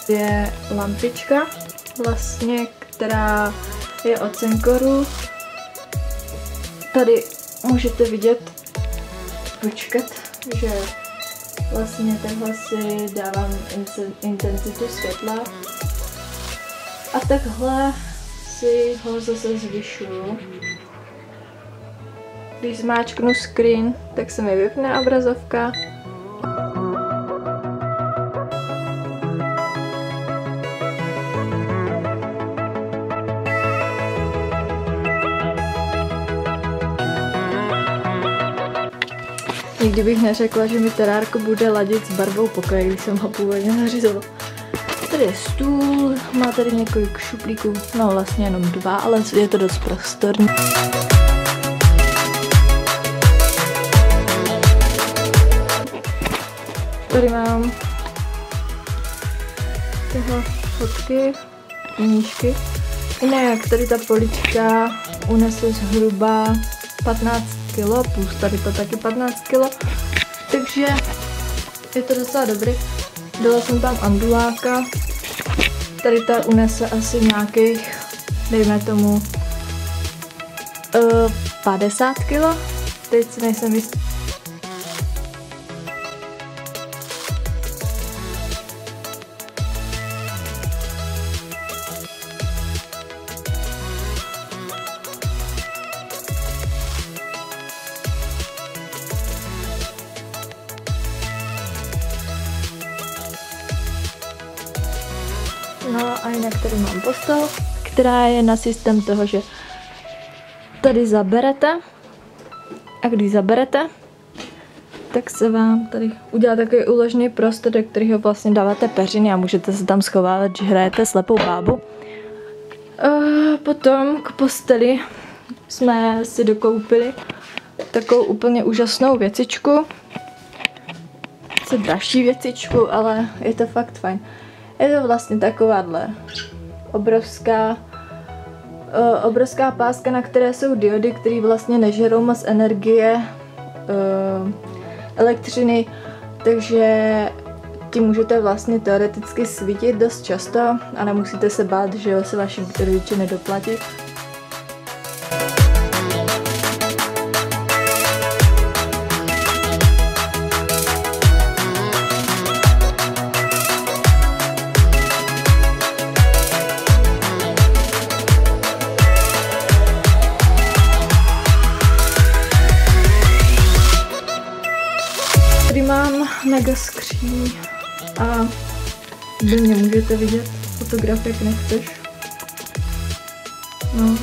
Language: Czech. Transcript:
Je lampička, vlastně, která je od Senkoru. Tady můžete vidět, počkat, že vlastně takhle si dávám intenzitu světla. A takhle si ho zase zvyšuju. Když zmáčknu screen, tak se mi vypne obrazovka. Nikdy bych neřekla, že mi terárko bude ladit s barvou pokoje, když jsem ho původně zařizovala. Tady je stůl, má tady několik šuplíků, no vlastně jenom 2, ale je to dost prostorný. Tady mám tyhle fotky, knížky. Jinak tady ta polička unese zhruba 15 kg, plus tady to taky 15 kg, takže je to docela dobrý. Dala jsem tam anduláka, tady ta unese asi nějakých, dejme tomu, 50 kg, teď si nejsem jistý. No a jinak tady mám postel, která je na systém toho, že tady zaberete a když zaberete, tak se vám tady udělá takový úložný prostor, do kterého vlastně dáváte peřiny a můžete se tam schovávat, že hrajete slepou bábu. Potom k posteli jsme si dokoupili takovou úplně úžasnou věcičku. Sice dražší věcičku, ale je to fakt fajn. Je to vlastně takováhle obrovská páska, na které jsou diody, které vlastně nežerou moc energie, elektřiny, takže tím můžete vlastně teoreticky svítit dost často a nemusíte se bát, že se vaši rodiče nedoplatí. Tady mám mega skříň a vy mě můžete vidět fotograf, jak nechceš. No.